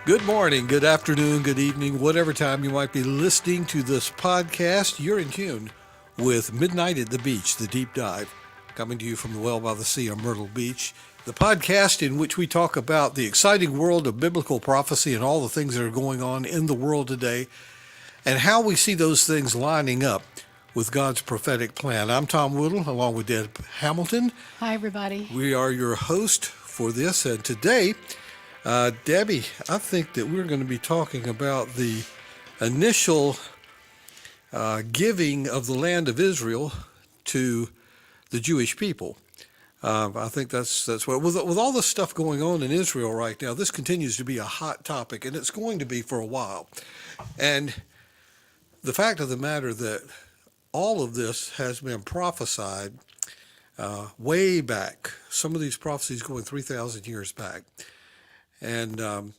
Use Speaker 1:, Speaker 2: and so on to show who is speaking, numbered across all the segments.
Speaker 1: Good morning, good afternoon, good evening, whatever time you might be listening to this podcast. You're in tune with Midnight at the Beach, the deep dive, coming to you from the Well by the Sea on Myrtle Beach. The podcast in which we talk about the exciting world of biblical prophecy and all the things that are going on in the world today and how we see those things lining up with God's prophetic plan. I'm Tom Woodle, along with Deb Hamilton.
Speaker 2: Hi, everybody.
Speaker 1: We are your host for this, and today Debbie, I think that we're going to be talking about the initial giving of the land of Israel to the Jewish people. I think that's what with all the stuff going on in Israel right now. This continues to be a hot topic, and it's going to be for a while. And the fact of the matter that all of this has been prophesied way back. Some of these prophecies going 3,000 years back, and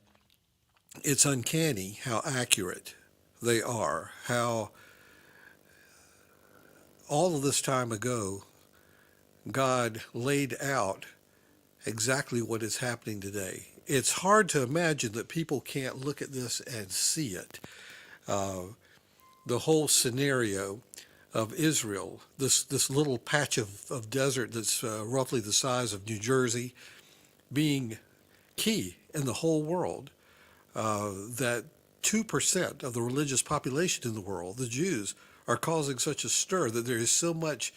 Speaker 1: it's uncanny how accurate they are, how all of this time ago, God laid out exactly what is happening today. It's hard to imagine that people can't look at this and see it. Uh, the whole scenario of Israel, this little patch of desert that's roughly the size of New Jersey, being key in the whole world, that 2% of the religious population in the world, the Jews, are causing such a stir that there is so much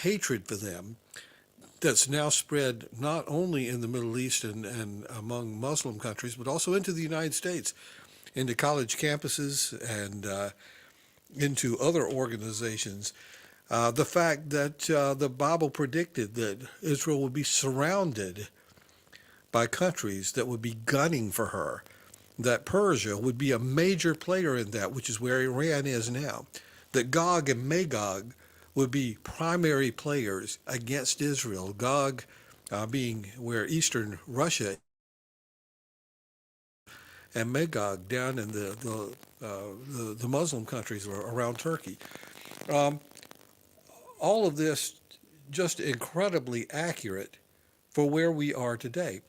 Speaker 1: hatred for them that's now spread not only in the Middle East and among Muslim countries, but also into the United States, into college campuses and into other organizations. The fact that the Bible predicted that Israel would be surrounded by countries that would be gunning for her, that Persia would be a major player in that, which is where Iran is now, that Gog and Magog would be primary players against Israel, Gog being where eastern Russia and Magog down in the Muslim countries around Turkey. Um, all of this just incredibly accurate for where we are today.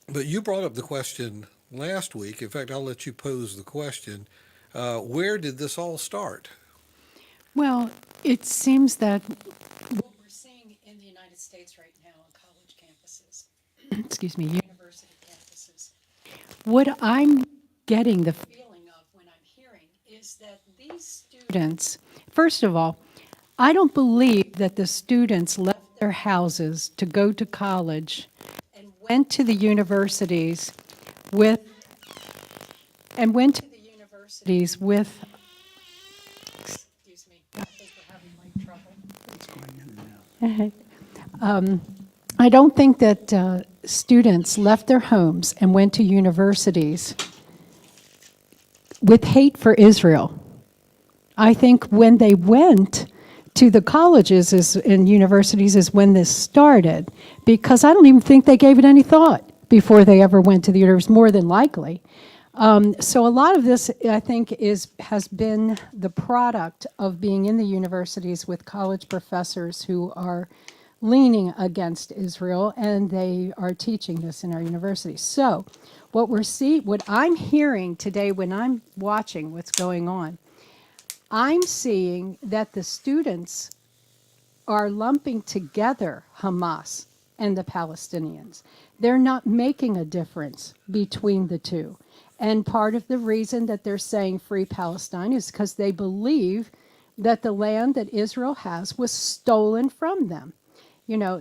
Speaker 1: But you brought up the question last week. In fact, I'll let you pose the question. Where did this all start?
Speaker 2: Well, it seems that what we're seeing in the United States right now on college campuses, excuse me, university campuses, what I'm getting the feeling of when I'm hearing is that these students, first of all, I don't believe that the students left their houses to go to college and went to the universities with with excuse me, I think we're having mic trouble.
Speaker 3: It's going in and out.
Speaker 2: I don't think that students left their homes and went to universities with hate for Israel. I think when they went to the colleges and universities is when this started, because I don't even think they gave it any thought before they ever went to the university, more than likely. So a lot of this, I think, has been the product of being in the universities with college professors who are leaning against Israel, and they are teaching this in our universities. So what I'm hearing today when I'm watching what's going on, I'm seeing that the students are lumping together Hamas and the Palestinians. They're not making a difference between the two. And part of the reason that they're saying free Palestine is because they believe that the land that Israel has was stolen from them.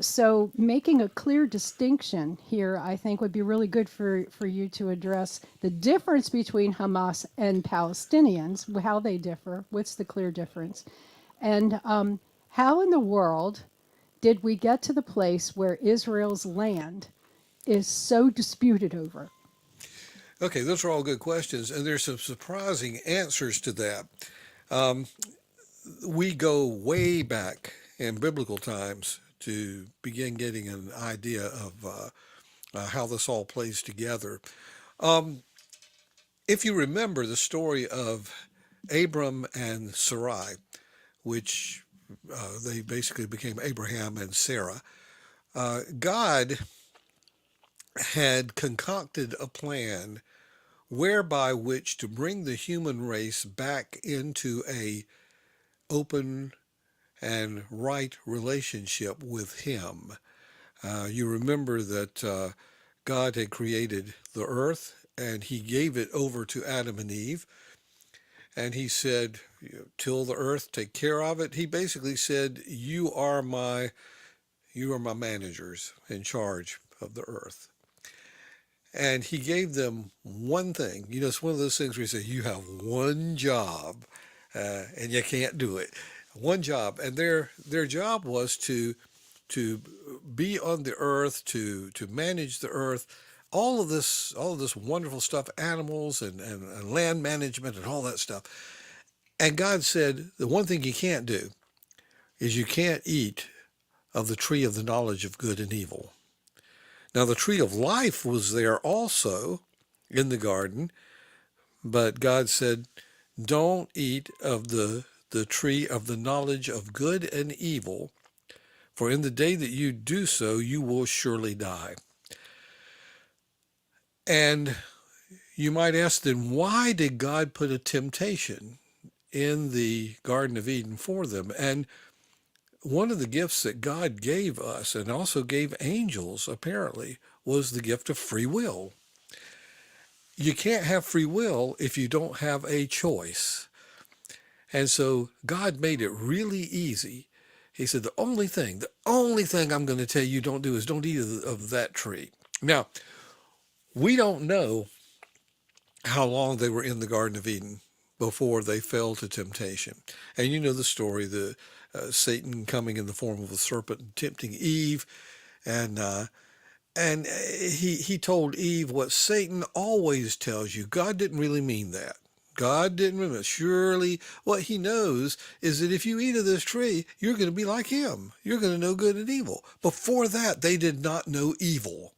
Speaker 2: So making a clear distinction here, I think, would be really good for you to address the difference between Hamas and Palestinians, how they differ, what's the clear difference, and how in the world did we get to the place where Israel's land is so disputed over?
Speaker 1: Okay, those are all good questions, and there's some surprising answers to that. Um, we go way back in biblical times to begin getting an idea of how this all plays together. Um, if you remember the story of Abram and Sarai, which they basically became Abraham and Sarah, God had concocted a plan whereby which to bring the human race back into a open and right relationship with him. You remember that God had created the earth and he gave it over to Adam and Eve. And he said, till the earth, take care of it. He basically said, you are my managers in charge of the earth. And he gave them one thing. It's one of those things where you say, you have one job, and you can't do it. One job. And their job was to be on the earth, to manage the earth, all of this wonderful stuff, animals and land management and all that stuff. And God said, the one thing you can't do is you can't eat of the tree of the knowledge of good and evil. Now, the tree of life was there also in the garden, but God said, don't eat of the tree of the knowledge of good and evil, for in the day that you do so, you will surely die. And you might ask then, why did God put a temptation in the Garden of Eden for them? And one of the gifts that God gave us and also gave angels, apparently, was the gift of free will. You can't have free will if you don't have a choice. And so God made it really easy. He said, the only thing I'm going to tell you don't do is don't eat of that tree. Now, we don't know how long they were in the Garden of Eden before they fell to temptation. And you know the story, the Satan coming in the form of a serpent and tempting Eve. And he told Eve what Satan always tells you. God didn't really mean that. God didn't mean it. Surely what he knows is that if you eat of this tree, you're going to be like him. You're going to know good and evil. Before that, they did not know evil.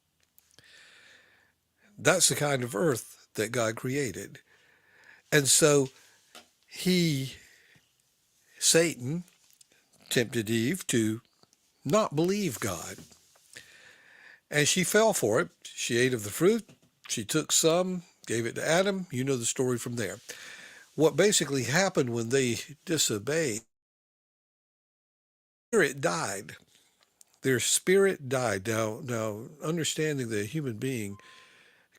Speaker 1: That's the kind of earth that God created. And so Satan, tempted Eve to not believe God. And she fell for it. She ate of the fruit. She took some, gave it to Adam. You know the story from there. What basically happened when they disobeyed, spirit died. Their spirit died. Now, understanding that a human being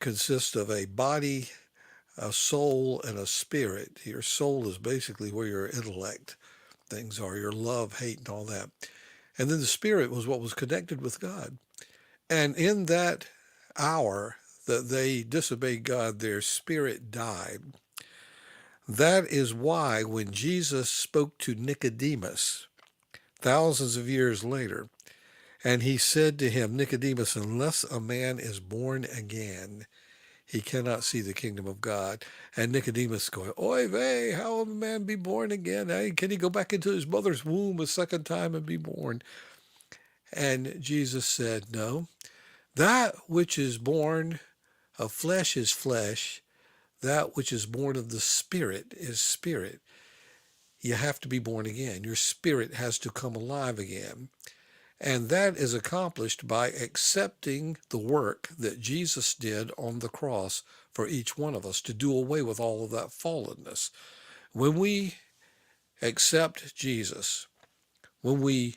Speaker 1: consists of a body, a soul, and a spirit. Your soul is basically where your intellect things are, your love, hate, and all that. And then the spirit was what was connected with God. And in that hour that they disobeyed God, their spirit died. That is why when Jesus spoke to Nicodemus thousands of years later, and he said to him, Nicodemus, unless a man is born again, he cannot see the kingdom of God. And Nicodemus going, oy vey, how will a man be born again? Can he go back into his mother's womb a second time and be born? And Jesus said, no, that which is born of flesh is flesh. That which is born of the Spirit is spirit. You have to be born again. Your spirit has to come alive again. And that is accomplished by accepting the work that Jesus did on the cross for each one of us to do away with all of that fallenness. When we accept Jesus, when we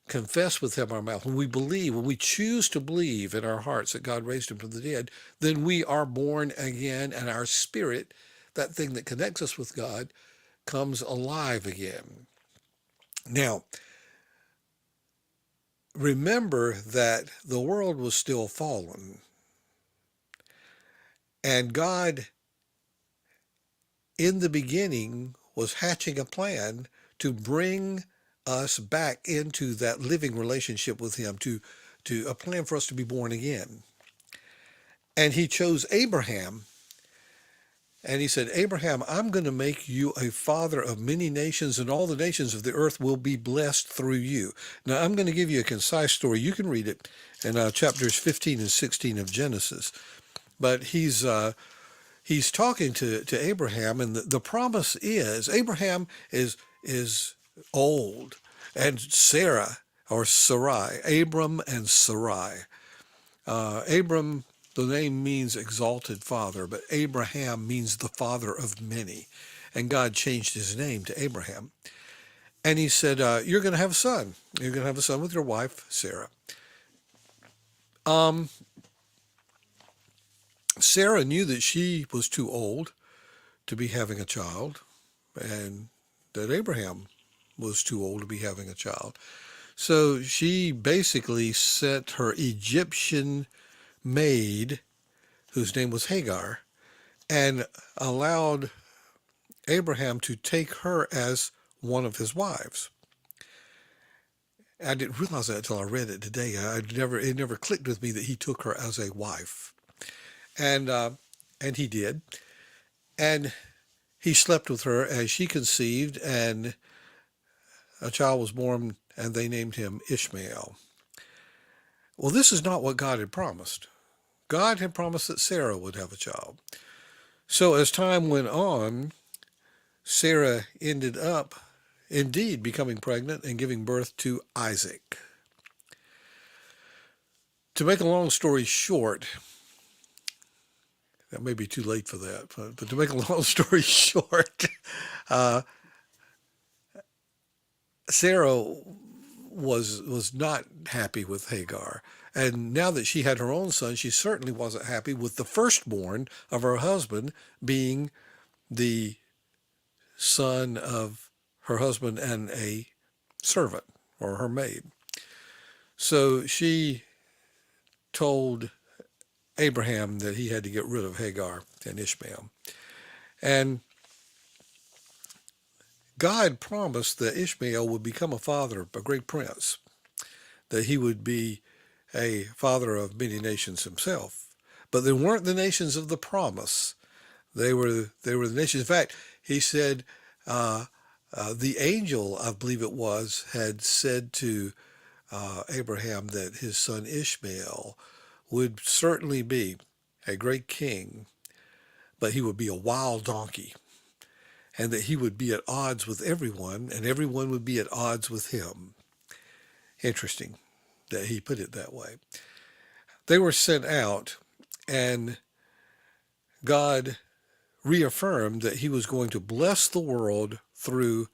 Speaker 1: confess with him our mouth, when we believe, when we choose to believe in our hearts that God raised him from the dead, then we are born again, and our spirit, that thing that connects us with God, comes alive again. Now, remember that the world was still fallen, and God, in the beginning, was hatching a plan to bring us back into that living relationship with him, to a plan for us to be born again. And he chose Abraham, and he said, Abraham, I'm going to make you a father of many nations, and all the nations of the earth will be blessed through you. Now, I'm going to give you a concise story. You can read it in chapters 15 and 16 of Genesis. But he's talking to Abraham, and the promise is Abraham is old, and Sarah, or Sarai, Abram and Sarai. Abram The name means exalted father, but Abraham means the father of many. And God changed his name to Abraham. And he said, you're going to have a son. You're going to have a son with your wife, Sarah. Sarah knew that she was too old to be having a child, and that Abraham was too old to be having a child. So she basically sent her Egyptian maid, whose name was Hagar, and allowed Abraham to take her as one of his wives. I didn't realize that until I read it today. It never clicked with me that he took her as a wife, and he did, and he slept with her as she conceived, and a child was born, and they named him Ishmael. Well, this is not what God had promised. God had promised that Sarah would have a child. So as time went on, Sarah ended up indeed becoming pregnant and giving birth to Isaac. To make a long story short, that may be too late for that, but to make a long story short, Sarah was not happy with Hagar. And now that she had her own son, she certainly wasn't happy with the firstborn of her husband being the son of her husband and a servant or her maid. So she told Abraham that he had to get rid of Hagar and Ishmael. And God promised that Ishmael would become a father, a great prince, that he would be a father of many nations himself. But they weren't the nations of the promise. They were the nations. In fact, he said, the angel, I believe it was, had said to Abraham that his son Ishmael would certainly be a great king, but he would be a wild donkey, and that he would be at odds with everyone, and everyone would be at odds with him. Interesting that he put it that way. They were sent out, and God reaffirmed that he was going to bless the world through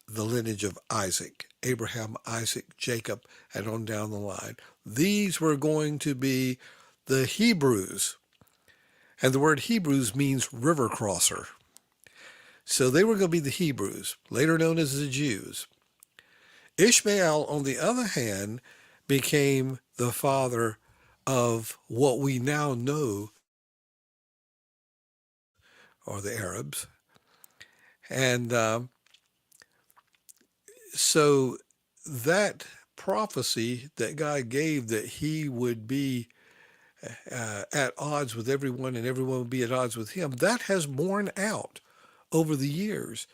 Speaker 1: the lineage of Isaac, Abraham, Isaac, Jacob, and on down the line. These were going to be the Hebrews, and the word Hebrews means river crosser. So they were going to be the Hebrews, later known as the Jews. Ishmael, on the other hand, became the father of what we now know are the Arabs. And so that prophecy that God gave that he would be at odds with everyone and everyone would be at odds with him, that has borne out over the years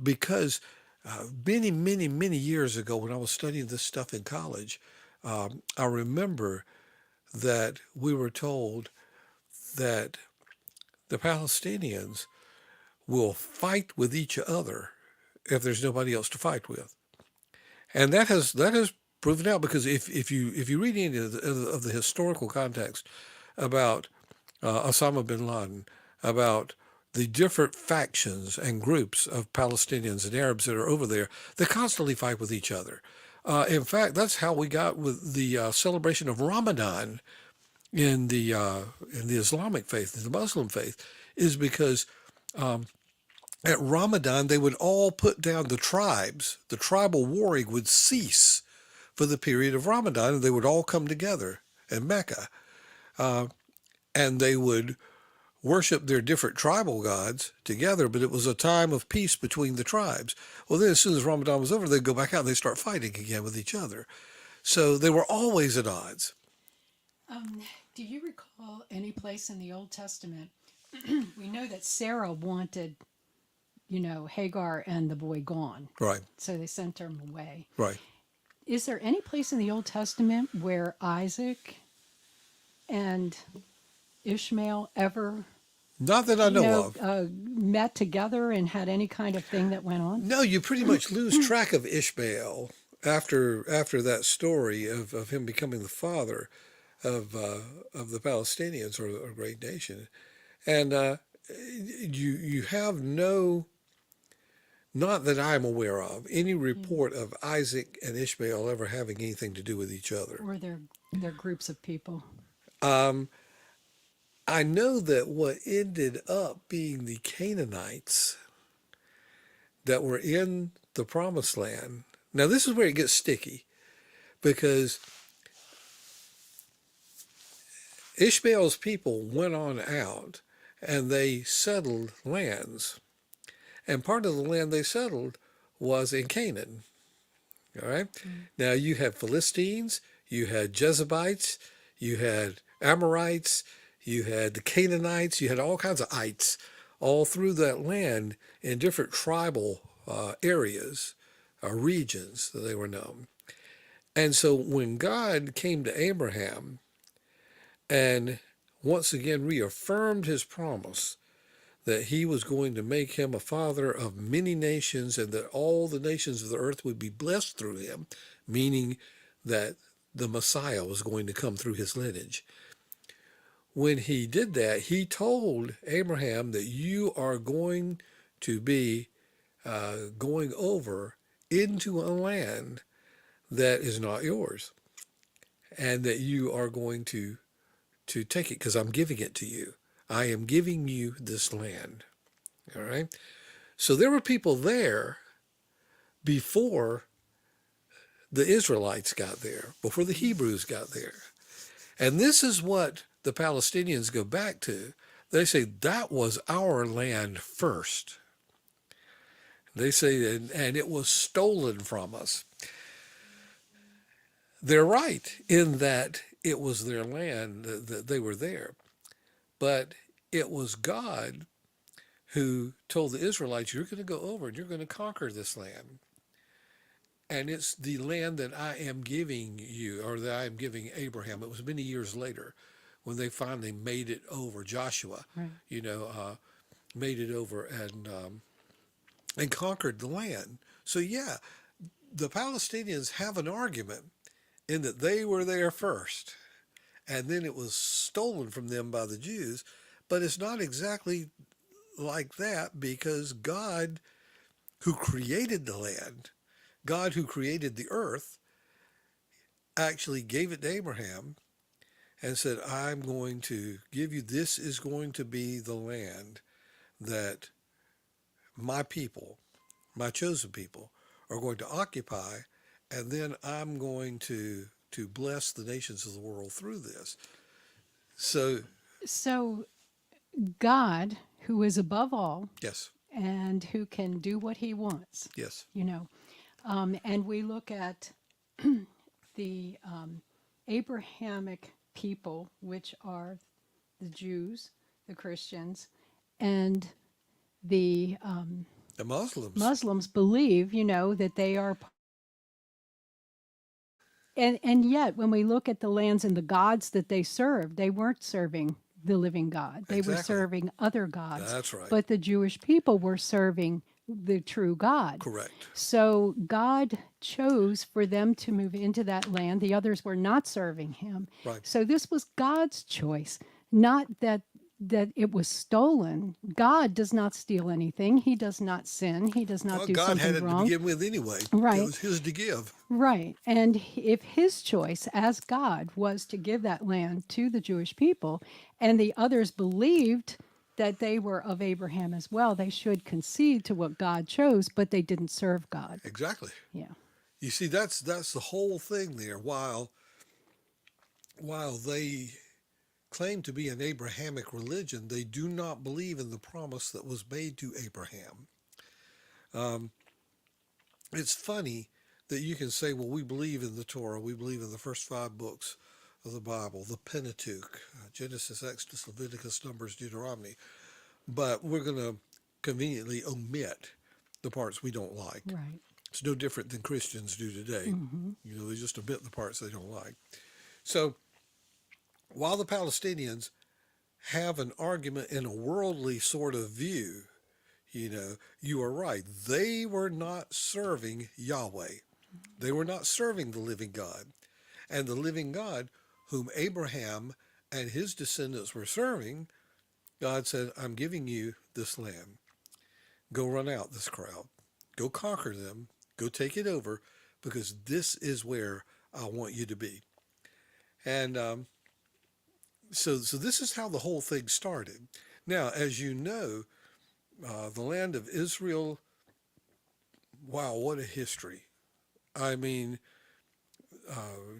Speaker 1: because many, many, many years ago when I was studying this stuff in college, I remember that we were told that the Palestinians will fight with each other if there's nobody else to fight with. And that has proven out, because if you read any of the historical context about Osama bin Laden, about the different factions and groups of Palestinians and Arabs that are over there, they constantly fight with each other. In fact, that's how we got with the celebration of Ramadan in the Islamic faith, in the Muslim faith, is because at Ramadan they would all put down the tribes. The tribal warring would cease for the period of Ramadan, and they would all come together in Mecca, and they would worship their different tribal gods together, but it was a time of peace between the tribes. Well, then as soon as Ramadan was over, they'd go back out and they'd start fighting again with each other. So they were always at odds.
Speaker 2: Do you recall any place in the Old Testament? We know that Sarah wanted, Hagar and the boy gone.
Speaker 1: Right,
Speaker 2: So they sent him away.
Speaker 1: right.
Speaker 2: Is there any place in the Old Testament where Isaac and Ishmael ever,
Speaker 1: Not that I know of.
Speaker 2: met together and had any kind of thing that went on?
Speaker 1: No, you pretty much lose track of Ishmael after that story of him becoming the father. of the Palestinians, or a great nation. And you have no, not that I'm aware of, any report of Isaac and Ishmael ever having anything to do with each other.
Speaker 2: Or they're groups of people.
Speaker 1: Um, I know that what ended up being the Canaanites that were in the promised land. Now, this is where it gets sticky because Ishmael's people went on out and they settled lands. And part of the land they settled was in Canaan. All right. Now you had Philistines, you had Jezebites, you had Amorites, you had the Canaanites, you had all kinds of ites all through that land in different tribal areas, regions that they were known. And so when God came to Abraham and once again reaffirmed his promise that he was going to make him a father of many nations and that all the nations of the earth would be blessed through him, meaning that the Messiah was going to come through his lineage. When he did that, he told Abraham that you are going to be going over into a land that is not yours, and that you are going to take it because I'm giving it to you. I am giving you this land. All right. So there were people there before the Israelites got there, before the Hebrews got there. And this is what the Palestinians go back to. They say that was our land first. They say, and it was stolen from us. They're right in that it was their land, that they were there. But it was God who told the Israelites, you're going to go over and you're going to conquer this land. And it's the land that I am giving you, or that I am giving Abraham. It was many years later when they finally made it over. Joshua,
Speaker 2: Right.
Speaker 1: Made it over and conquered the land. So yeah, the Palestinians have an argument in that they were there first, and then it was stolen from them by the Jews. But it's not exactly like that because God, who created the land, God who created the earth, actually gave it to Abraham and said, I'm going to give you, this is going to be the land that my people, my chosen people, are going to occupy, and then I'm going to bless the nations of the world through this. So,
Speaker 2: So God, who is above all
Speaker 1: yes,
Speaker 2: and who can do what he wants,
Speaker 1: yes,
Speaker 2: and we look at the Abrahamic people, which are the Jews, the Christians, and the
Speaker 1: the Muslims,
Speaker 2: Muslims believe, that they are. And yet, when we look at the lands and the gods that they served, they weren't serving the living God. They were
Speaker 1: exactly,
Speaker 2: serving other gods.
Speaker 1: that's right,
Speaker 2: But the Jewish people were serving the true God.
Speaker 1: correct,
Speaker 2: So God chose for them to move into that land. The others were not serving him.
Speaker 1: right.
Speaker 2: So this was God's choice, not that it was stolen. God does not steal anything. He does not sin. He does not
Speaker 1: Well,
Speaker 2: do
Speaker 1: God had
Speaker 2: something
Speaker 1: it to
Speaker 2: wrong.
Speaker 1: begin with anyway. It
Speaker 2: Right.
Speaker 1: was his to give.
Speaker 2: Right. And if his choice as God was to give that land to the Jewish people, and the others believed that they were of Abraham as well, they should concede to what God chose, but they didn't serve God.
Speaker 1: Exactly.
Speaker 2: Yeah.
Speaker 1: You see, that's the whole thing there. While they claim to be an Abrahamic religion, they do not believe in the promise that was made to Abraham. It's funny that you can say, well, we believe in the Torah, we believe in the first 5 books of the Bible, the Pentateuch, Genesis, Exodus, Leviticus, Numbers, Deuteronomy, but we're going to conveniently omit the parts we don't like.
Speaker 2: Right.
Speaker 1: It's no different than Christians do today.
Speaker 2: Mm-hmm.
Speaker 1: They just omit the parts they don't like. So while the Palestinians have an argument in a worldly sort of view, you are right. They were not serving Yahweh. They were not serving the living God. And the living God whom Abraham and his descendants were serving, God said, I'm giving you this land. Go run out this crowd. Go conquer them. Go take it over, because this is where I want you to be. And so this is how the whole thing started. Now, as you know, the land of Israel, wow, what a history. I mean,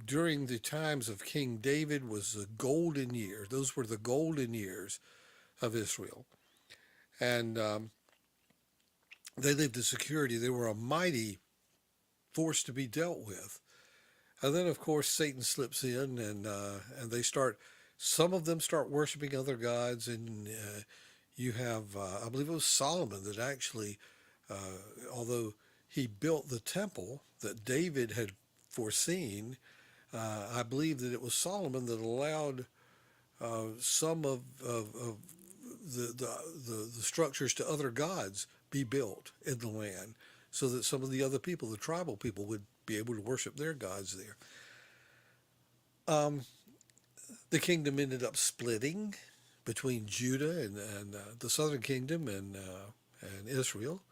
Speaker 1: during the times of King David was the golden years. Those were the golden years of Israel. And they lived in security. They were a mighty force to be dealt with. And then, of course, Satan slips in, and they start. Some of them start worshiping other gods, and you have, I believe it was Solomon that actually, although he built the temple that David had foreseen, I believe that it was Solomon that allowed some of the structures to other gods be built in the land, so that some of the other people, the tribal people, would be able to worship their gods there. Um, the kingdom ended up splitting between Judah and the southern kingdom and Israel,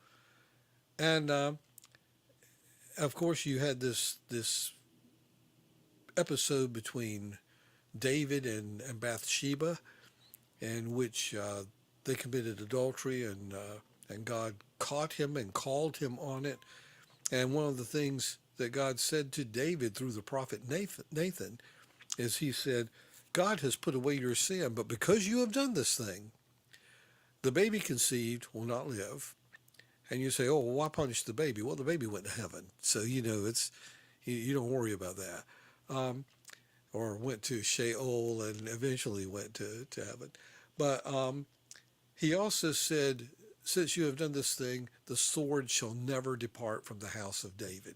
Speaker 1: and of course you had this episode between David and Bathsheba, in which they committed adultery, and God caught him and called him on it. And one of the things that God said to David through the prophet Nathan is he said, God has put away your sin, but because you have done this thing, the baby conceived will not live. And you say, oh, well, why punish the baby? Well, the baby went to heaven. So, it's you don't worry about that. Or went to Sheol and eventually went to heaven. But he also said, since you have done this thing, the sword shall never depart from the house of David.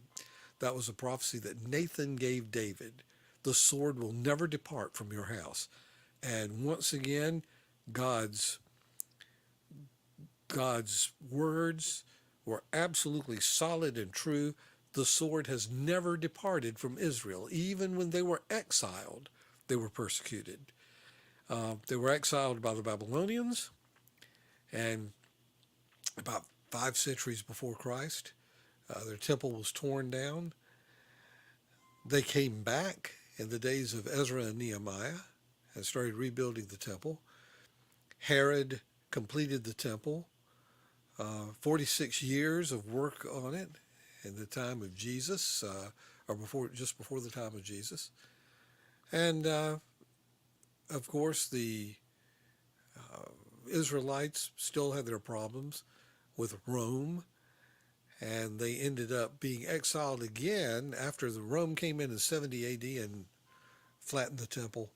Speaker 1: That was a prophecy that Nathan gave David. The sword will never depart from your house. And once again, God's words were absolutely solid and true. The sword has never departed from Israel. Even when they were exiled, they were persecuted. They were exiled by the Babylonians, and about 5 centuries before Christ, their temple was torn down. They came back in the days of Ezra and Nehemiah and started rebuilding the temple. Herod completed the temple, 46 years of work on it in the time of Jesus, or just before the time of Jesus. And of course, the Israelites still had their problems with Rome, and they ended up being exiled again after the Rome came in 70 A.D. and flattened the temple.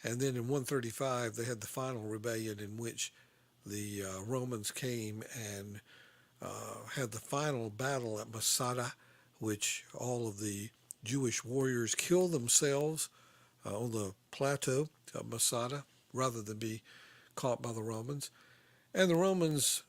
Speaker 1: And then in 135, they had the final rebellion in which the Romans came and had the final battle at Masada, which all of the Jewish warriors killed themselves on the plateau of Masada rather than be caught by the Romans. And the Romans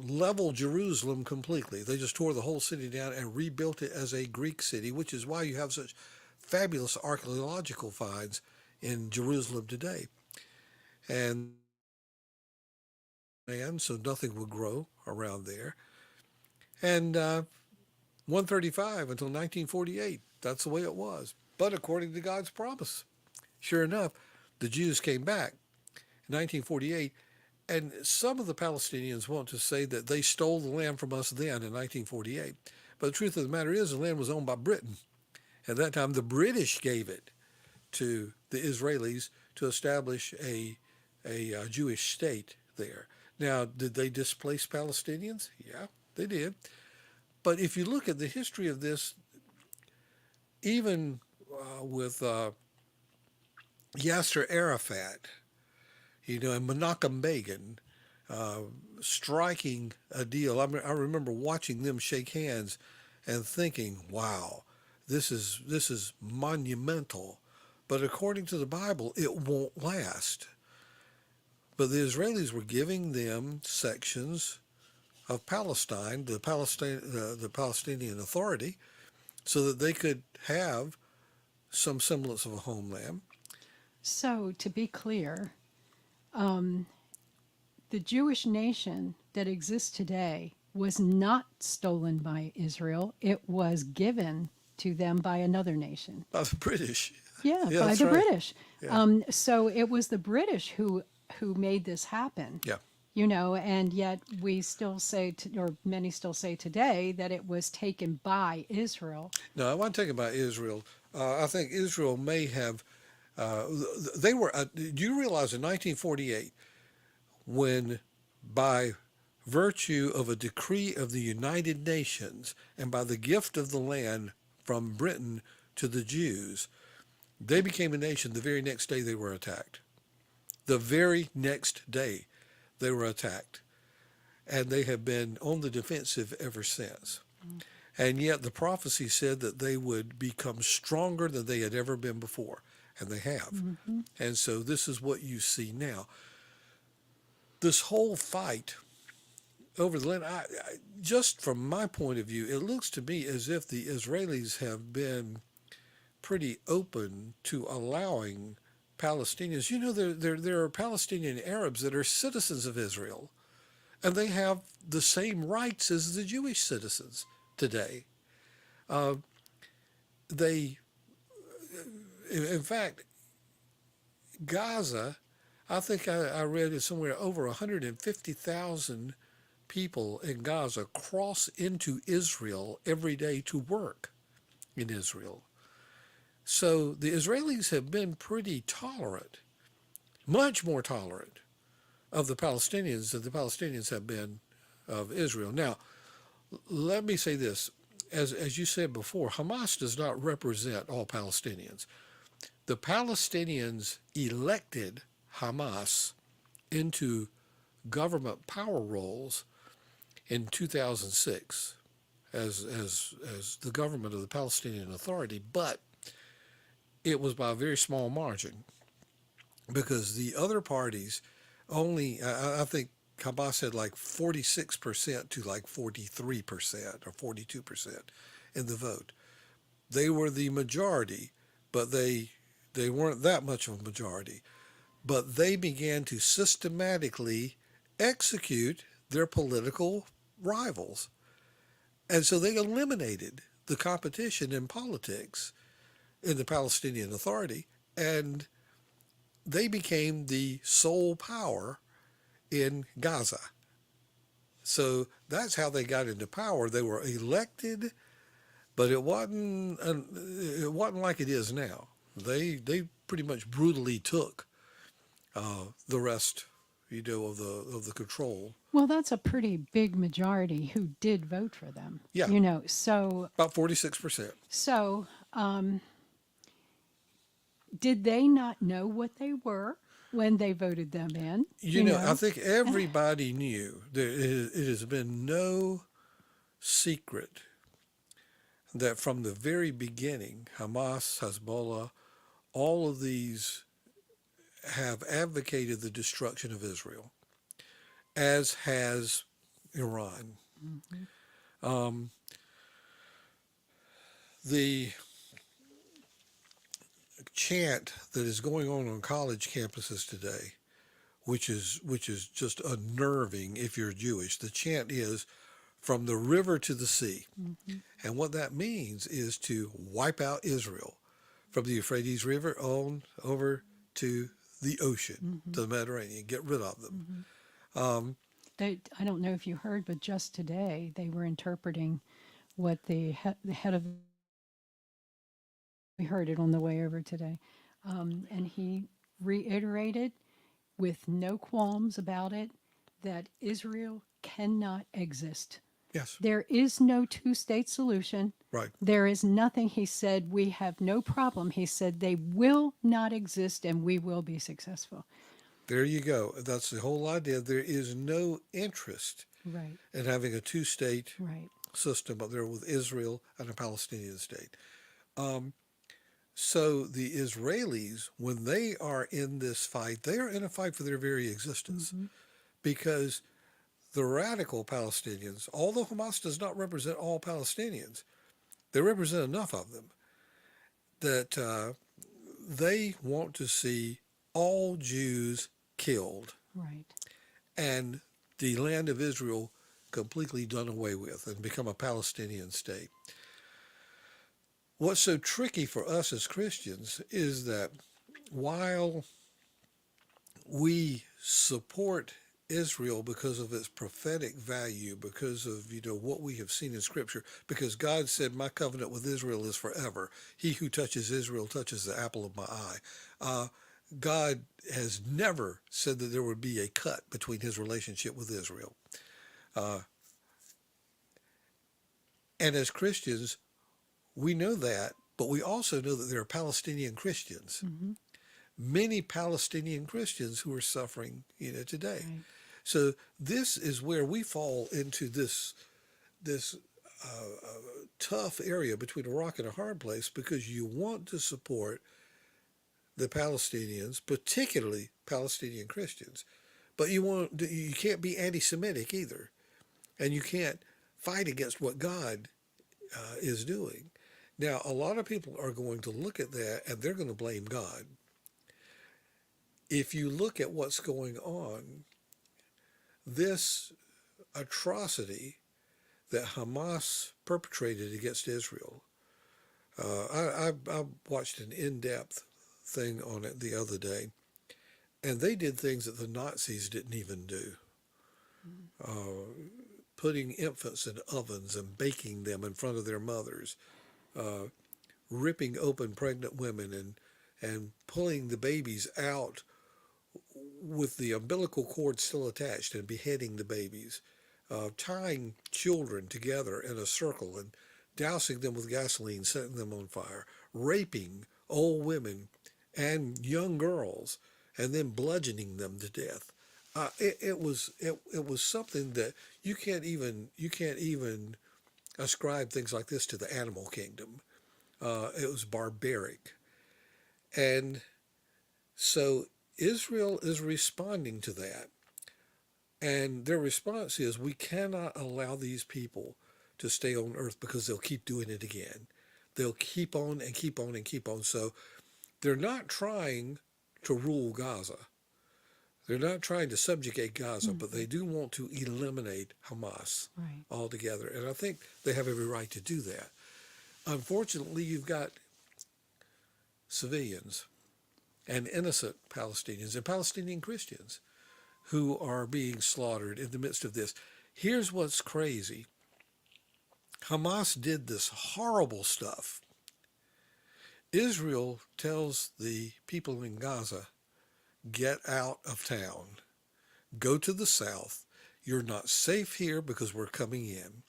Speaker 1: leveled Jerusalem completely. They just tore the whole city down and rebuilt it as a Greek city, which is why you have such fabulous archaeological finds in Jerusalem today. And so nothing would grow around there. And 135 until 1948, that's the way it was. But according to God's promise, sure enough, the Jews came back in 1948. And some of the Palestinians want to say that they stole the land from us then in 1948. But the truth of the matter is the land was owned by Britain. At that time, the British gave it to the Israelis to establish a Jewish state there. Now, did they displace Palestinians? Yeah, they did. But if you look at the history of this, even with Yasser Arafat, and Menachem Begin striking a deal. I remember watching them shake hands and thinking, wow, this is monumental. But according to the Bible, it won't last. But the Israelis were giving them sections of Palestine, the Palestinian Authority, so that they could have some semblance of a homeland.
Speaker 2: So, to be clear, the Jewish nation that exists today was not stolen by Israel. It was given to them by another nation.
Speaker 1: By the British.
Speaker 2: Yeah,
Speaker 1: Yeah,
Speaker 2: by
Speaker 1: that's
Speaker 2: the
Speaker 1: right.
Speaker 2: British.
Speaker 1: Yeah.
Speaker 2: So it was the British who made this happen.
Speaker 1: Yeah.
Speaker 2: And yet we still say, or many still say today, that it was taken by Israel.
Speaker 1: No, I want to take about Israel. I think Israel may have. Uh, they were. Do you realize in 1948, when by virtue of a decree of the United Nations and by the gift of the land from Britain to the Jews, they became a nation the very next day they were attacked. The very next day they were attacked. And they have been on the defensive ever since. And yet the prophecy said that they would become stronger than they had ever been before. And they have.
Speaker 2: Mm-hmm.
Speaker 1: And so this is what you see now. This whole fight over the land, just from my point of view, it looks to me as if the Israelis have been pretty open to allowing Palestinians. You know, there are Palestinian Arabs that are citizens of Israel, and they have the same rights as the Jewish citizens today. Uh, they, in fact, Gaza, I think I read it somewhere over 150,000 people in Gaza cross into Israel every day to work in Israel. So the Israelis have been pretty tolerant, much more tolerant of the Palestinians than the Palestinians have been of Israel. Now, let me say this. As you said before, Hamas does not represent all Palestinians. The Palestinians elected Hamas into government power roles in 2006 as the government of the Palestinian Authority, but it was by a very small margin because the other parties only, I think Hamas had like 46% to like 43% or 42% in the vote. They were the majority, but they weren't that much of a majority. But they began to systematically execute their political rivals. And so they eliminated the competition in politics in the Palestinian Authority, and they became the sole power in Gaza. So that's how they got into power. They were elected, but it wasn't like it is now. They pretty much brutally took the rest, of the control.
Speaker 2: Well, that's a pretty big majority who did vote for them.
Speaker 1: Yeah,
Speaker 2: So
Speaker 1: about 46%.
Speaker 2: so did they not know what they were when they voted them in?
Speaker 1: I think everybody knew. It has been no secret that from the very beginning, Hamas, Hezbollah, all of these have advocated the destruction of Israel, as has Iran.
Speaker 2: Mm-hmm.
Speaker 1: The chant that is going on college campuses today, which is just unnerving if you're Jewish. The chant is from the river to the sea.
Speaker 2: Mm-hmm.
Speaker 1: And what that means is to wipe out Israel from the Euphrates River on over to the ocean,
Speaker 2: Mm-hmm.
Speaker 1: to the Mediterranean, get rid of them.
Speaker 2: Mm-hmm. I don't know if you heard, but just today they were interpreting what the head of, we heard it on the way over today, and he reiterated with no qualms about it that Israel cannot exist.
Speaker 1: Yes,
Speaker 2: There is no two-state solution.
Speaker 1: right.
Speaker 2: There is nothing. He said, we have no problem. He said, they will not exist and we will be successful.
Speaker 1: There you go. That's the whole idea. There is no interest
Speaker 2: Right,
Speaker 1: in having a two-state
Speaker 2: right.
Speaker 1: system up there with Israel and a Palestinian state. So the Israelis, when they are in this fight, they are in a fight for their very existence
Speaker 2: Mm-hmm.
Speaker 1: because the radical Palestinians, although Hamas does not represent all Palestinians, they represent enough of them that they want to see all Jews killed
Speaker 2: Right.
Speaker 1: and the land of Israel completely done away with and become a Palestinian state. What's so tricky for us as Christians is that while we support Israel because of its prophetic value, because of what we have seen in Scripture, because God said, "My covenant with Israel is forever. He who touches Israel touches the apple of my eye." God has never said that there would be a cut between His relationship with Israel. Uh, and as Christians, we know that, but we also know that there are Palestinian Christians,
Speaker 2: Mm-hmm.
Speaker 1: many Palestinian Christians who are suffering, today.
Speaker 2: Right.
Speaker 1: So this is where we fall into this tough area between a rock and a hard place, because you want to support the Palestinians, particularly Palestinian Christians, but you can't be anti-Semitic either, and you can't fight against what God is doing. Now, a lot of people are going to look at that and they're going to blame God. If you look at what's going on, this atrocity that Hamas perpetrated against Israel, I watched an in-depth thing on it the other day, and they did things that the Nazis didn't even do. Putting infants in ovens and baking them in front of their mothers, uh, ripping open pregnant women and pulling the babies out with the umbilical cord still attached and beheading the babies, tying children together in a circle and dousing them with gasoline, setting them on fire, raping old women and young girls, and then bludgeoning them to death. It was something that you can't even ascribe things like this to the animal kingdom. It was barbaric, and so Israel is responding to that. And their response is, we cannot allow these people to stay on earth because they'll keep doing it again. They'll keep on and keep on and keep on. So they're not trying to rule Gaza. They're not trying to subjugate Gaza, but they do want to eliminate Hamas
Speaker 2: Right.
Speaker 1: altogether. And I think they have every right to do that. Unfortunately, you've got civilians and innocent Palestinians and Palestinian Christians who are being slaughtered in the midst of this. Here's what's crazy. Hamas did this horrible stuff. Israel tells the people in Gaza, get out of town. Go to the south. You're not safe here because we're coming in.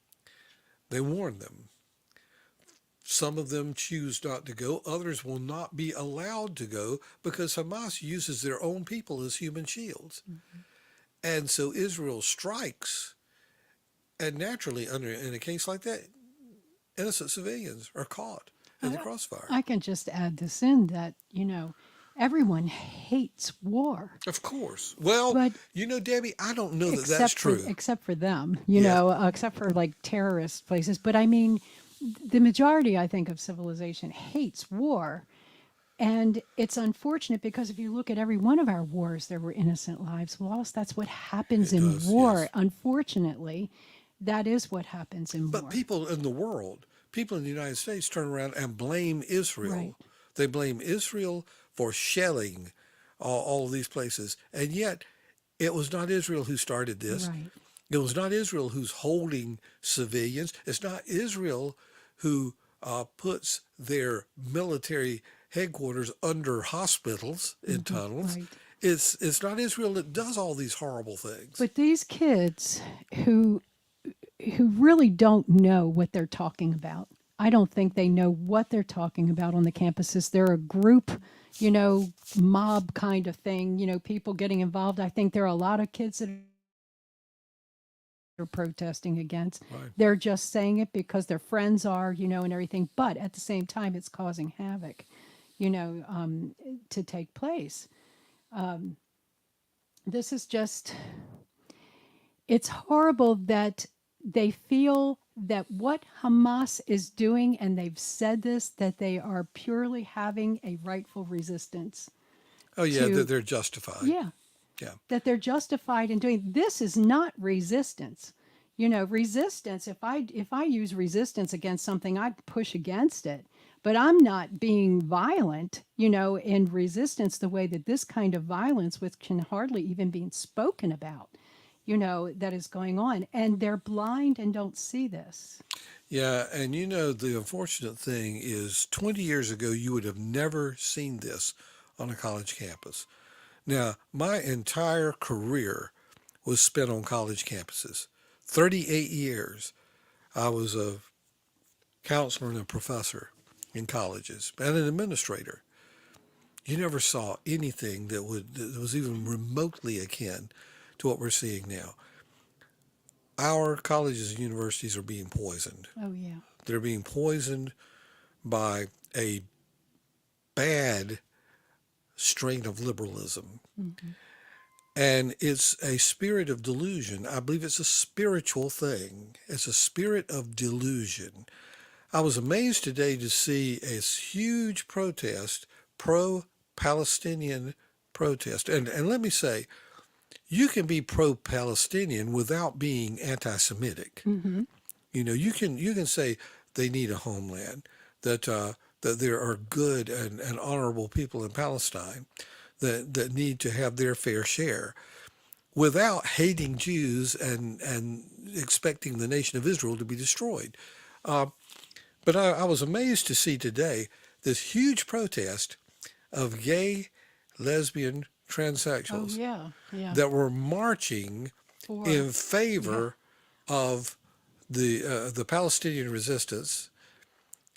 Speaker 1: They warn them. Some of them choose not to go. Others will not be allowed to go because Hamas uses their own people as human shields.
Speaker 2: Mm-hmm.
Speaker 1: And so Israel strikes. And naturally, in a case like that, innocent civilians are caught in the crossfire.
Speaker 2: I can just add this in that, everyone hates war.
Speaker 1: Of course. Well,
Speaker 2: But
Speaker 1: Debbie, I don't know that that's true.
Speaker 2: except for them,
Speaker 1: Yeah.
Speaker 2: except for like terrorist places. But I mean, the majority, I think, of civilization hates war. And it's unfortunate because if you look at every one of our wars, there were innocent lives lost. That's what happens
Speaker 1: It
Speaker 2: in
Speaker 1: does,
Speaker 2: war.
Speaker 1: yes.
Speaker 2: Unfortunately, that is what happens in
Speaker 1: But
Speaker 2: war.
Speaker 1: people in the world, people in the United States turn around and blame Israel.
Speaker 2: Right.
Speaker 1: They blame Israel for shelling all of these places. And yet, it was not Israel who started this.
Speaker 2: Right.
Speaker 1: It was not Israel who's holding civilians. It's not Israel who puts their military headquarters under hospitals in tunnels.
Speaker 2: Right.
Speaker 1: It's not Israel that does all these horrible things.
Speaker 2: But these kids who really don't know what they're talking about. I don't think they know what they're talking about on the campuses. They're a group, mob kind of thing, people getting involved. I think there are a lot of kids that are protesting against.
Speaker 1: Right.
Speaker 2: They're just saying it because their friends are, and everything. But at the same time, it's causing havoc, to take place. This is just, it's horrible that they feel that what Hamas is doing, and they've said this, that they are purely having a rightful resistance
Speaker 1: Oh yeah,
Speaker 2: to,
Speaker 1: they're justified.
Speaker 2: yeah,
Speaker 1: Yeah.
Speaker 2: that they're justified in doing. This is not resistance. Resistance, if I use resistance against something, I push against it. But I'm not being violent, in resistance the way that this kind of violence, which can hardly even be spoken about, that is going on. And they're blind and don't see this.
Speaker 1: Yeah, and the unfortunate thing is 20 years ago you would have never seen this on a college campus. Now, my entire career was spent on college campuses. 38 years I was a counselor and a professor in colleges and an administrator. You never saw anything that was even remotely akin to what we're seeing now. Our colleges and universities are being poisoned.
Speaker 2: Oh, yeah.
Speaker 1: They're being poisoned by a bad strain of liberalism.
Speaker 2: Mm-hmm.
Speaker 1: And it's a spirit of delusion. I believe it's a spiritual thing. It's a spirit of delusion. I was amazed today to see a huge protest, pro-Palestinian protest. And let me say, you can be pro-Palestinian without being anti-Semitic.
Speaker 2: Mm-hmm.
Speaker 1: You can say they need a homeland, that there are good and honorable people in Palestine that need to have their fair share, without hating Jews and expecting the nation of Israel to be destroyed. But I was amazed to see today this huge protest of gay, lesbian,
Speaker 2: Oh,
Speaker 1: transsexuals
Speaker 2: yeah. Yeah.
Speaker 1: that were marching
Speaker 2: For,
Speaker 1: in favor of the Palestinian resistance,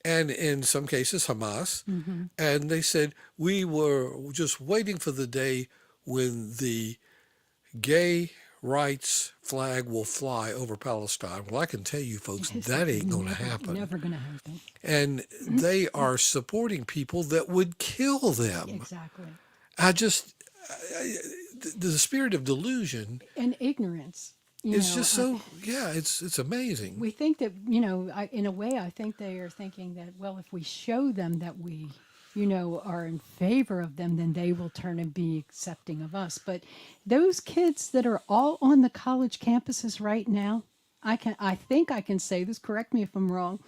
Speaker 1: and in some cases Hamas.
Speaker 2: mm-hmm.
Speaker 1: And they said, we were just waiting for the day when the gay rights flag will fly over Palestine. Well, I can tell you folks, that ain't going to happen.
Speaker 2: Never going to happen.
Speaker 1: And they are supporting people that would kill them.
Speaker 2: Exactly.
Speaker 1: The spirit of delusion
Speaker 2: And ignorance.
Speaker 1: is just so, it's amazing.
Speaker 2: We think that, in a way, I think they are thinking that, well, if we show them that we, are in favor of them, then they will turn and be accepting of us. But those kids that are all on the college campuses right now, I think I can say this, correct me if I'm wrong.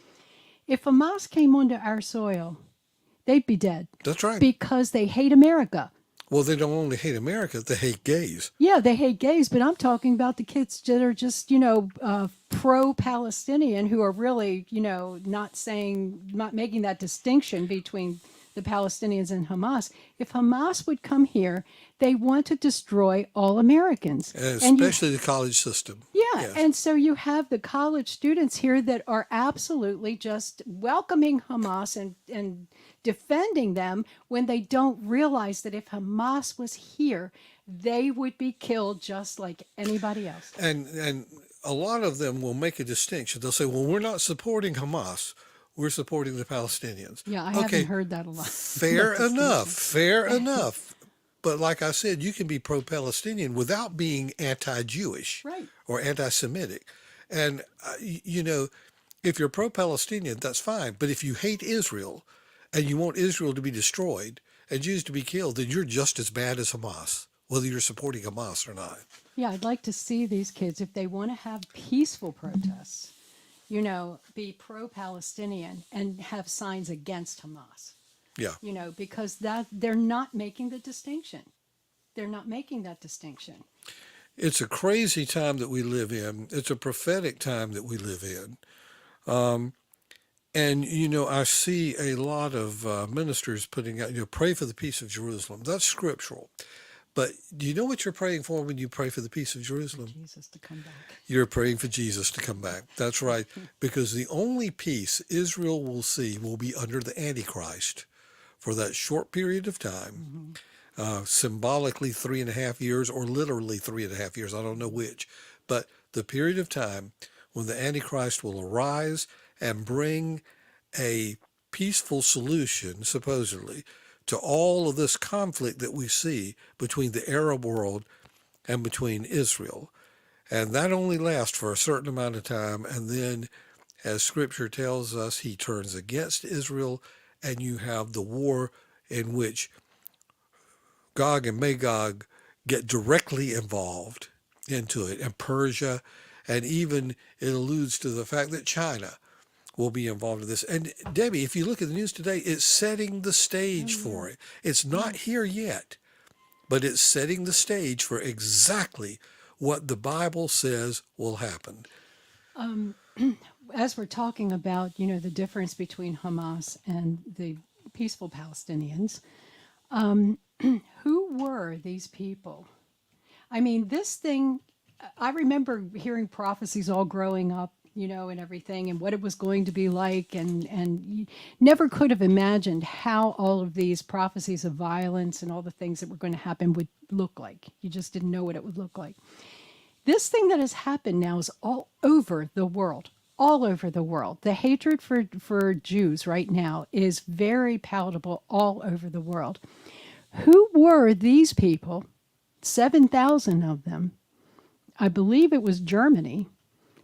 Speaker 2: If Hamas came onto our soil, they'd be dead.
Speaker 1: That's right.
Speaker 2: Because they hate America.
Speaker 1: Well, they don't only hate America, they hate gays.
Speaker 2: Yeah, they hate gays, but I'm talking about the kids that are just, pro-Palestinian, who are really, not making that distinction between the Palestinians and Hamas. If Hamas would come here, they want to destroy all Americans.
Speaker 1: And especially the college system.
Speaker 2: Yeah,
Speaker 1: Yes.
Speaker 2: and so you have the college students here that are absolutely just welcoming Hamas and defending them, when they don't realize that if Hamas was here, they would be killed just like anybody else.
Speaker 1: And a lot of them will make a distinction. They'll say, well, we're not supporting Hamas. We're supporting the Palestinians.
Speaker 2: Yeah, I
Speaker 1: Okay,
Speaker 2: haven't heard that a lot.
Speaker 1: fair enough. Fair enough. But like I said, you can be pro-Palestinian without being anti-Jewish
Speaker 2: Right.
Speaker 1: or anti-Semitic. And, if you're pro-Palestinian, that's fine. But if you hate Israel and you want Israel to be destroyed and Jews to be killed, then you're just as bad as Hamas, whether you're supporting Hamas or not.
Speaker 2: Yeah, I'd like to see these kids, if they want to have peaceful protests, be pro-Palestinian and have signs against Hamas.
Speaker 1: Yeah.
Speaker 2: Because that they're not making the distinction. They're not making that distinction.
Speaker 1: It's a crazy time that we live in. It's a prophetic time that we live in. And, I see a lot of ministers putting out, pray for the peace of Jerusalem. That's scriptural. But do you know what you're praying for when you pray for the peace of Jerusalem?
Speaker 2: Jesus to come back.
Speaker 1: You're praying for Jesus to come back. That's right. Because the only peace Israel will see will be under the Antichrist for that short period of time, symbolically 3.5 years or literally 3.5 years. I don't know which. But the period of time when the Antichrist will arise and bring a peaceful solution, supposedly, to all of this conflict that we see between the Arab world and between Israel. And that only lasts for a certain amount of time, and then as Scripture tells us, he turns against Israel, and you have the war in which Gog and Magog get directly involved into it, and Persia, and even it alludes to the fact that China will be involved in this. And Debbie, if you look at the news today, it's setting the stage for it. It's not here yet, but it's setting the stage for exactly what the Bible says will happen.
Speaker 2: As we're talking about, you know, the difference between Hamas and the peaceful Palestinians, who were these people? I mean, this thing, I remember hearing prophecies all growing up, you know, and everything, and what it was going to be like, and you never could have imagined how all of these prophecies of violence and all the things that were going to happen would look like. You just didn't know what it would look like. This thing that has happened now is all over the world. All over the world. The hatred for Jews right now is very palatable all over the world. Who were these people? 7,000 of them. I believe it was Germany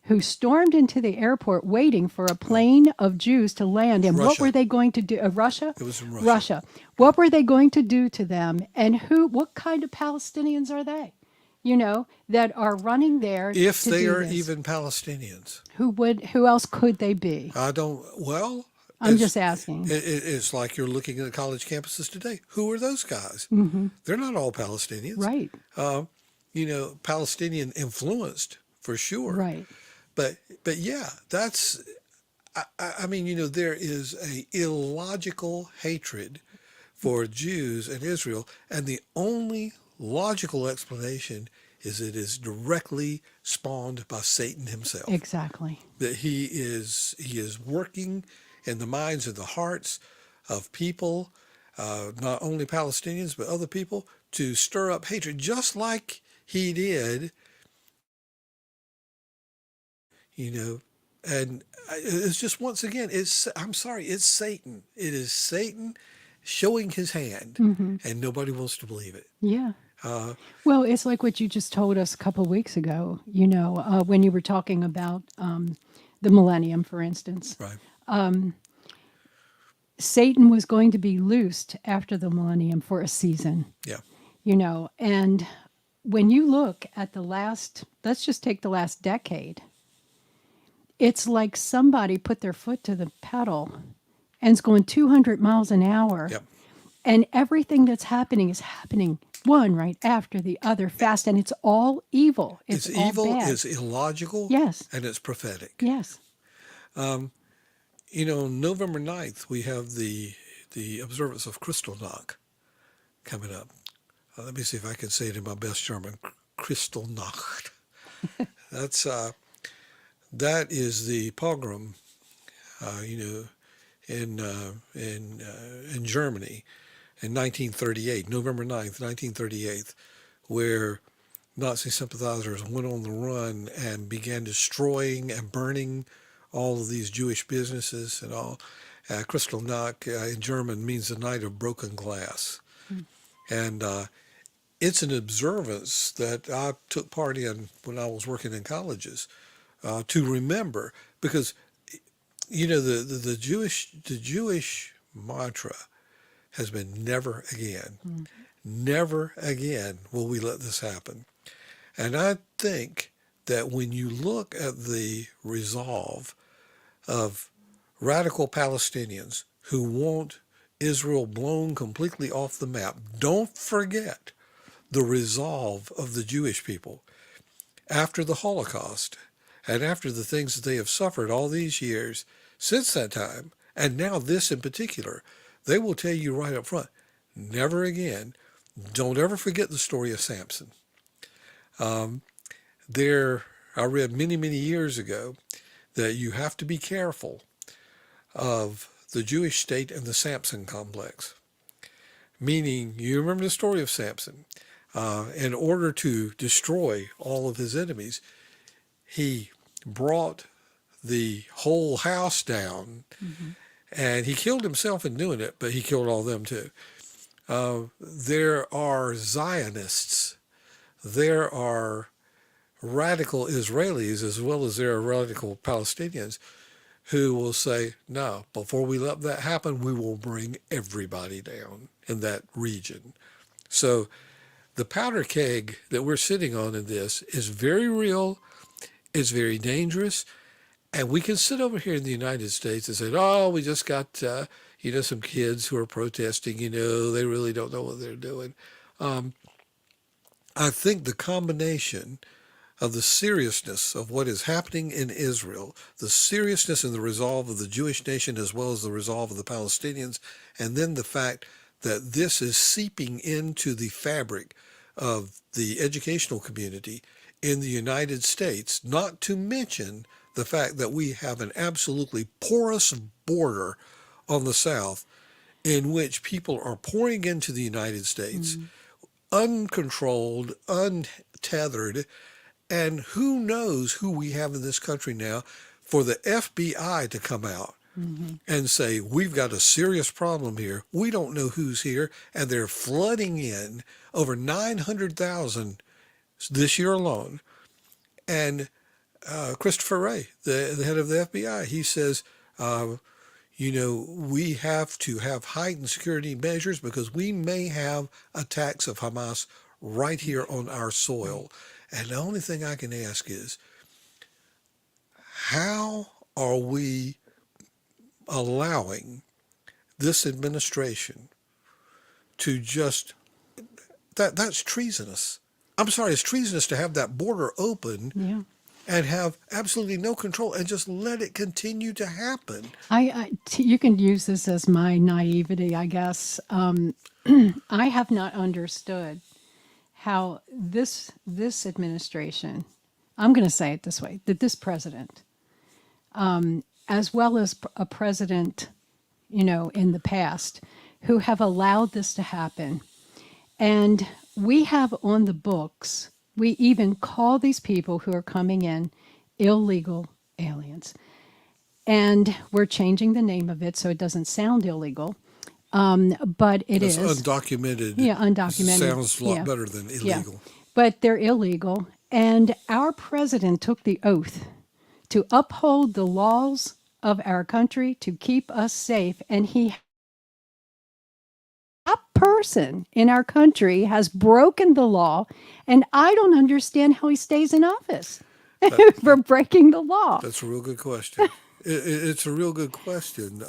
Speaker 2: who stormed into the airport waiting for a plane of Jews to land. And what
Speaker 1: Russia.
Speaker 2: were they going to do? Russia?
Speaker 1: It was in Russia.
Speaker 2: Russia. What were they going to do to them? And what kind of Palestinians are they? You know, that are running there
Speaker 1: If
Speaker 2: to
Speaker 1: they
Speaker 2: do
Speaker 1: are
Speaker 2: this?
Speaker 1: even Palestinians.
Speaker 2: Who else could they be?
Speaker 1: I'm
Speaker 2: just asking.
Speaker 1: It's like you're looking at college campuses today. Who are those guys? They're not all Palestinians.
Speaker 2: Right.
Speaker 1: You know, Palestinian influenced for sure.
Speaker 2: Right.
Speaker 1: But yeah, I mean, you know, there is a illogical hatred for Jews and Israel, and the only logical explanation is it is directly spawned by Satan himself.
Speaker 2: Exactly.
Speaker 1: That he is working in the minds and the hearts of people, not only Palestinians but other people, to stir up hatred, just like he did. You know, and it's just, once again, it's Satan. It is Satan showing his hand, and nobody wants to believe it.
Speaker 2: Yeah. Well, it's like what you just told us a couple of weeks ago, you know, when you were talking about the millennium, for instance.
Speaker 1: Right.
Speaker 2: Satan was going to be loosed after the millennium for a season.
Speaker 1: Yeah.
Speaker 2: You know, and when you look at let's just take the last decade, it's like somebody put their foot to the pedal and it's going 200 miles an hour.
Speaker 1: Yep.
Speaker 2: And everything that's happening is happening one right after the other fast. And it's all evil.
Speaker 1: It's
Speaker 2: all
Speaker 1: evil,
Speaker 2: bad.
Speaker 1: it's illogical,
Speaker 2: Yes.
Speaker 1: and it's prophetic.
Speaker 2: Yes.
Speaker 1: You know, November 9th, we have the observance of Kristallnacht coming up. Let me see if I can say it in my best German. Kristallnacht. That is the pogrom, you know, in Germany in 1938, November 9th, 1938, where Nazi sympathizers went on the run and began destroying and burning all of these Jewish businesses and all. Kristallnacht in German means the night of broken glass. And it's an observance that I took part in when I was working in colleges to remember, because, you know, the Jewish mantra has been never again. Never again will we let this happen. And I think that when you look at the resolve of radical Palestinians who want Israel blown completely off the map, don't forget the resolve of the Jewish people after the Holocaust and after the things that they have suffered all these years since that time, and now this in particular. They will tell you right up front, never again. Don't ever forget the story of Samson. I read many, many years ago that you have to be careful of the Jewish state and the Samson complex. Meaning, you remember the story of Samson. In order to destroy all of his enemies, he brought the whole house down, and he killed himself in doing it, but he killed all of them too. There are Zionists. There are radical Israelis as well as there are radical Palestinians who will say, no, before we let that happen, we will bring everybody down in that region. So the powder keg that we're sitting on in this is very real. It's very dangerous. And we can sit over here in the United States and say, oh, we just got, some kids who are protesting, they really don't know what they're doing. I think the combination of the seriousness of what is happening in Israel, the seriousness and the resolve of the Jewish nation as well as the resolve of the Palestinians, and then the fact that this is seeping into the fabric of the educational community in the United States, not to mention the fact that we have an absolutely porous border on the south in which people are pouring into the United States, uncontrolled, untethered, and who knows who we have in this country now for the FBI to come out and say, we've got a serious problem here. We don't know who's here. And they're flooding in over 900,000 this year alone. And Christopher Wray, the head of the FBI, he says, we have to have heightened security measures because we may have attacks of Hamas right here on our soil. And the only thing I can ask is, how are we allowing this administration to just, that's treasonous. I'm sorry, it's treasonous to have that border open and have absolutely no control and just let it continue to happen.
Speaker 2: You can use this as my naivety, I guess. I have not understood how this administration, I'm going to say it this way, that this president, as well as a president, in the past, who have allowed this to happen. And we have on the books, we even call these people who are coming in illegal aliens. And we're changing the name of it so it doesn't sound illegal. But it's
Speaker 1: undocumented.
Speaker 2: Yeah, undocumented.
Speaker 1: Sounds a lot better than illegal.
Speaker 2: Yeah. But they're illegal. And our president took the oath to uphold the laws of our country to keep us safe. And a person in our country has broken the law. And I don't understand how he stays in office for breaking the law.
Speaker 1: That's a real good question. It's a real good question.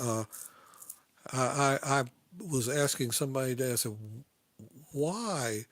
Speaker 1: I was asking somebody today, I said, why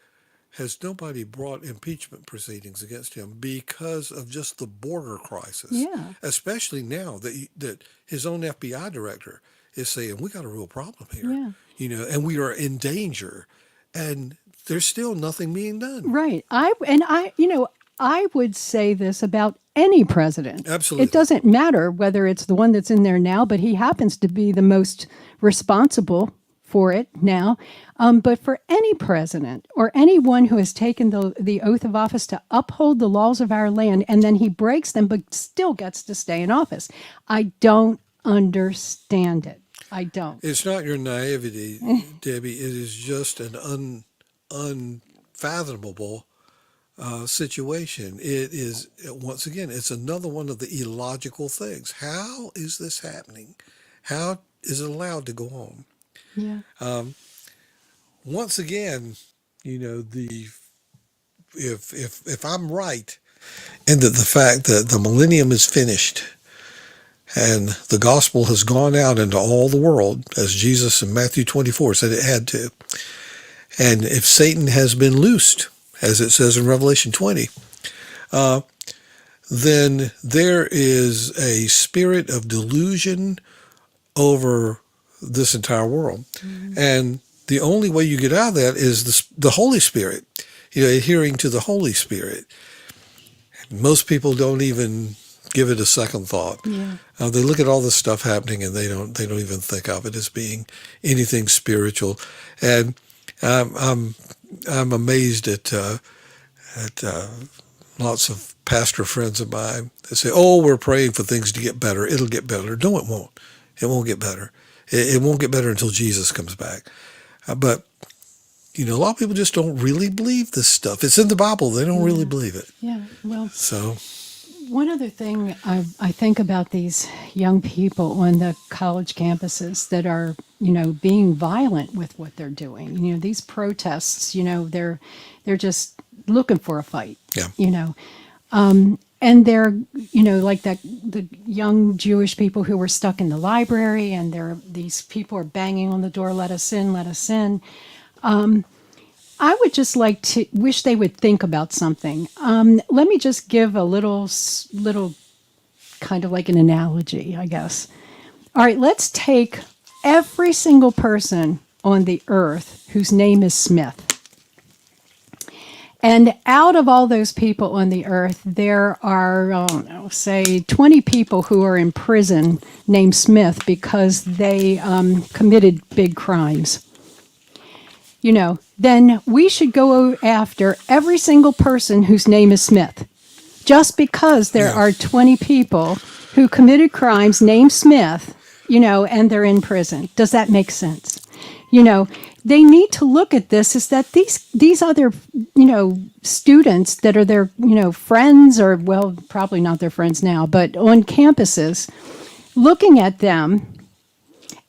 Speaker 1: has nobody brought impeachment proceedings against him because of just the border crisis?
Speaker 2: Yeah.
Speaker 1: Especially now that his own FBI director is saying, we got a real problem here, and we are in danger, and there's still nothing being done.
Speaker 2: Right. I would say this about any president.
Speaker 1: Absolutely.
Speaker 2: It doesn't matter whether it's the one that's in there now, but he happens to be the most responsible for it now. But for any president or anyone who has taken the oath of office to uphold the laws of our land and then he breaks them but still gets to stay in office, I don't understand it. I don't.
Speaker 1: It's not your naivety, Debbie. It is just an unfathomable situation. It is, once again, it's another one of the illogical things. How is this happening? How is it allowed to go on?
Speaker 2: Yeah.
Speaker 1: Once again, if I'm right in that the fact that the millennium is finished and the gospel has gone out into all the world, as Jesus in Matthew 24 said it had to, and if Satan has been loosed, as it says in Revelation 20, then there is a spirit of delusion over this entire world. Mm-hmm. And the only way you get out of that is the Holy Spirit, adhering to the Holy Spirit. Most people don't even give it a second thought. Yeah. They look at all this stuff happening and they don't even think of it as being anything spiritual. And I'm amazed at lots of pastor friends of mine that say, "Oh, we're praying for things to get better. It'll get better." No, it won't. It won't get better. It won't get better until Jesus comes back. But a lot of people just don't really believe this stuff. It's in the Bible. They don't really believe it.
Speaker 2: Yeah. Well.
Speaker 1: So.
Speaker 2: One other thing I think about these young people on the college campuses that are, being violent with what they're doing. These protests, they're just looking for a fight.
Speaker 1: Yeah.
Speaker 2: And they're, like the young Jewish people who were stuck in the library, and these people are banging on the door, let us in, let us in. I would just like to wish they would think about something. Let me just give a little kind of like an analogy, I guess. All right, let's take every single person on the earth whose name is Smith. And out of all those people on the earth, there are, say 20 people who are in prison named Smith because they committed big crimes. Then we should go after every single person whose name is Smith. Just because there are 20 people who committed crimes named Smith, and they're in prison. Does that make sense? They need to look at this is that these other, students that are their, friends, or, well, probably not their friends now, but on campuses, looking at them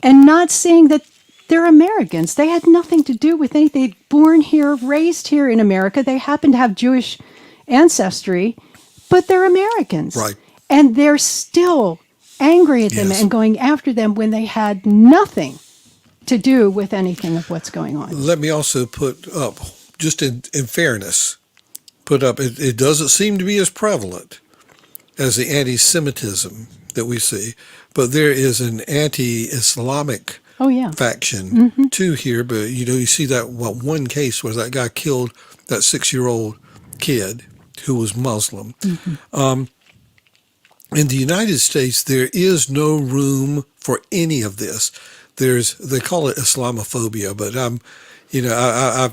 Speaker 2: and not seeing that they're Americans. They had nothing to do with anything. Born here, raised here in America. They happen to have Jewish ancestry, but they're Americans.
Speaker 1: Right.
Speaker 2: And they're still angry at them and going after them when they had nothing to do with anything of what's going on.
Speaker 1: Let me also put up, just in fairness, it doesn't seem to be as prevalent as the anti-Semitism that we see, but there is an anti-Islamic faction too here. But you see that one case where that guy killed that 6-year-old kid who was Muslim. In the United States, there is no room for any of this. They call it Islamophobia, but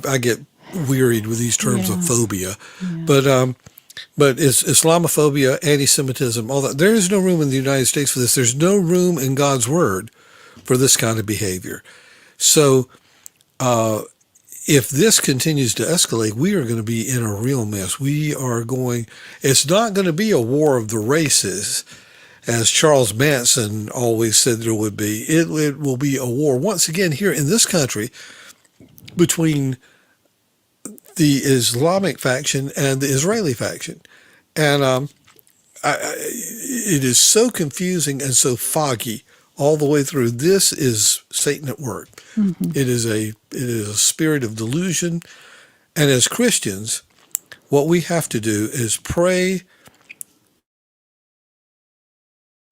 Speaker 1: I get wearied with these terms of phobia. But it's Islamophobia, anti-Semitism, all that. There is no room in the United States for this. There's no room in God's Word for this kind of behavior. So if this continues to escalate, we are going to be in a real mess. It's not going to be a war of the races, as Charles Manson always said there would be. It will be a war, once again, here in this country, between the Islamic faction and the Israeli faction. And it is so confusing and so foggy all the way through. This is Satan at work. It is a spirit of delusion. And as Christians, what we have to do is pray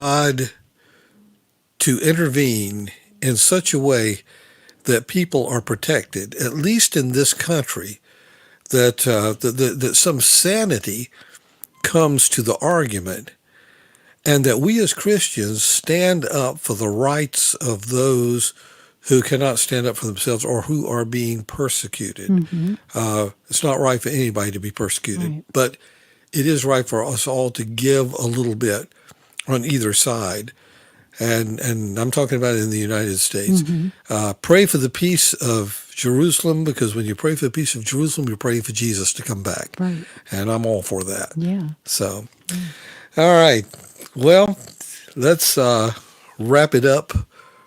Speaker 1: God to intervene in such a way that people are protected, at least in this country, that some sanity comes to the argument, and that we as Christians stand up for the rights of those who cannot stand up for themselves or who are being persecuted. It's not right for anybody to be persecuted, but it is right for us all to give a little bit on either side. And I'm talking about in the United States. Pray for the peace of Jerusalem, because when you pray for the peace of Jerusalem, you're praying for Jesus to come back. Right. And I'm all for that. Yeah. So, all right. Well, let's wrap it up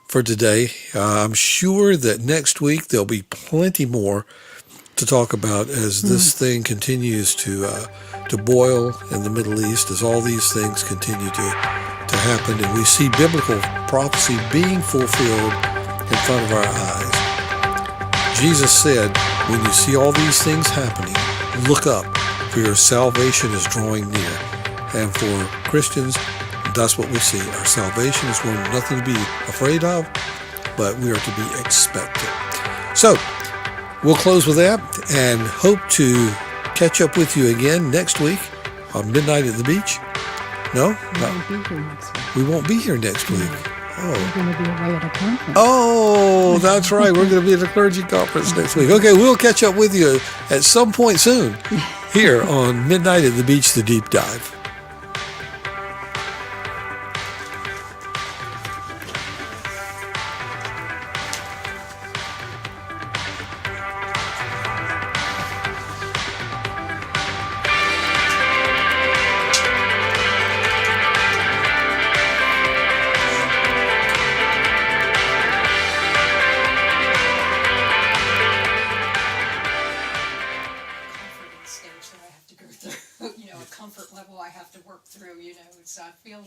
Speaker 1: for today. I'm sure that next week there'll be plenty more to talk about as this thing continues to boil in the Middle East, as all these things continue to happen, and we see biblical prophecy being fulfilled in front of our eyes. Jesus said, when you see all these things happening, look up, for your salvation is drawing near. And for Christians, that's what we see. Our salvation is going nothing to be afraid of, but we are to be expectant. So, we'll close with that and hope to catch up with you again next week on Midnight at the Beach. No? We won't be here next week. Oh.
Speaker 2: We're going to be away at a conference.
Speaker 1: Oh, that's right. We're going to be at a clergy conference next week. Okay, we'll catch up with you at some point soon here on Midnight at the Beach, The Deep Dive.
Speaker 2: a comfort level I have to work through, so I feel